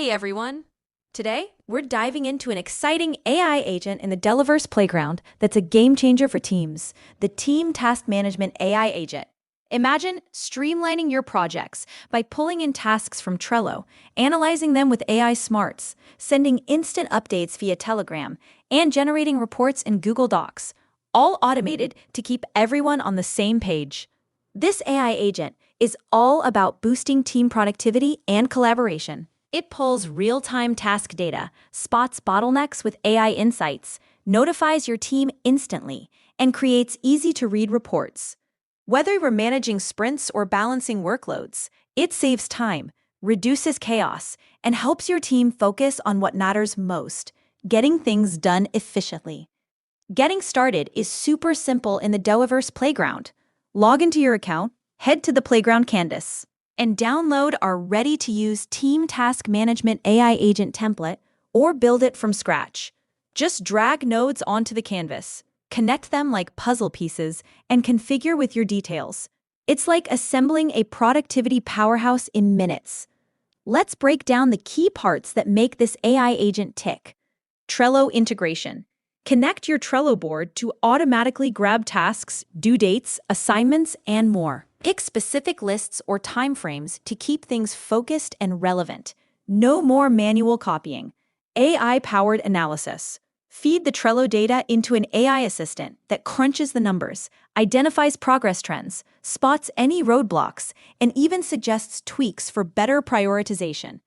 Hey everyone! Today, we're diving into an exciting AI agent in the Delaverse playground that's a game changer for teams, the Team Task Management AI agent. Imagine streamlining your projects by pulling in tasks from Trello, analyzing them with AI smarts, sending instant updates via Telegram, and generating reports in Google Docs, all automated to keep everyone on the same page. This AI agent is all about boosting team productivity and collaboration. It pulls real-time task data, spots bottlenecks with AI insights, notifies your team instantly, and creates easy-to-read reports. Whether you're managing sprints or balancing workloads, it saves time, reduces chaos, and helps your team focus on what matters most, getting things done efficiently. Getting started is super simple in the Delaverse playground. Log into your account, head to the playground canvas, and download our ready-to-use Team Task Management AI agent template or build it from scratch. Just drag nodes onto the canvas, connect them like puzzle pieces, and configure with your details. It's like assembling a productivity powerhouse in minutes. Let's break down the key parts that make this AI agent tick. Trello integration. Connect your Trello board to automatically grab tasks, due dates, assignments, and more. Pick specific lists or timeframes to keep things focused and relevant. No more manual copying. AI-powered analysis. Feed the Trello data into an AI assistant that crunches the numbers, identifies progress trends, spots any roadblocks, and even suggests tweaks for better prioritization.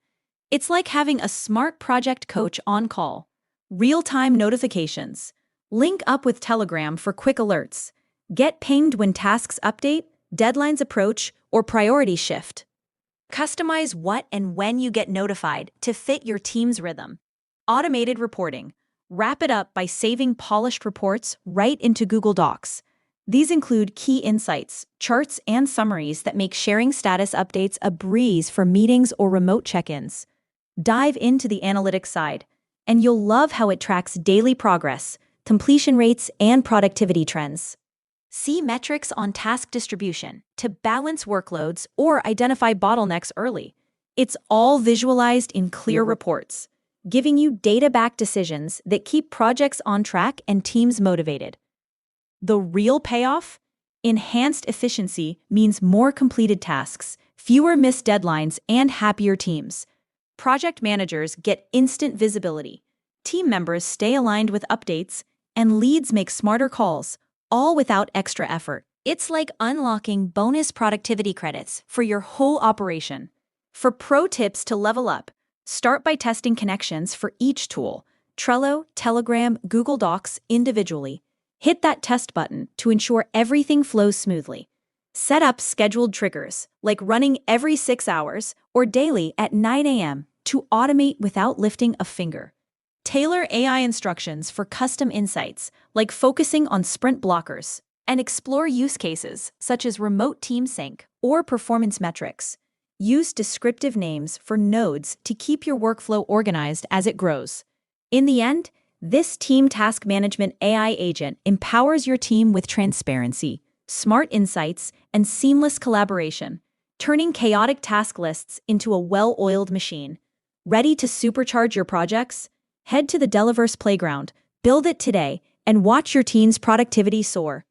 It's like having a smart project coach on call. Real-time notifications. Link up with Telegram for quick alerts. Get pinged when tasks update, deadlines approach, or priorities shift. Customize what and when you get notified to fit your team's rhythm. Automated reporting. Wrap it up by saving polished reports right into Google Docs. These include key insights, charts, and summaries that make sharing status updates a breeze for meetings or remote check-ins. Dive into the analytics side, and you'll love how it tracks daily progress, completion rates, and productivity trends. See metrics on task distribution to balance workloads or identify bottlenecks early. It's all visualized in clear reports, giving you data-backed decisions that keep projects on track and teams motivated. The real payoff? Enhanced efficiency means more completed tasks, fewer missed deadlines, and happier teams. Project managers get instant visibility. Team members stay aligned with updates, and leads make smarter calls, all without extra effort. It's like unlocking bonus productivity credits for your whole operation. For pro tips to level up, start by testing connections for each tool, Trello, Telegram, Google Docs individually. Hit that test button to ensure everything flows smoothly. Set up scheduled triggers, like running every 6 hours or daily at 9 a.m. to automate without lifting a finger. Tailor AI instructions for custom insights, like focusing on sprint blockers, and explore use cases such as remote team sync or performance metrics. Use descriptive names for nodes to keep your workflow organized as it grows. In the end, this Team Task Management AI agent empowers your team with transparency, smart insights, and seamless collaboration, turning chaotic task lists into a well-oiled machine. Ready to supercharge your projects? Head to the Delaverse playground, build it today, and watch your team's productivity soar.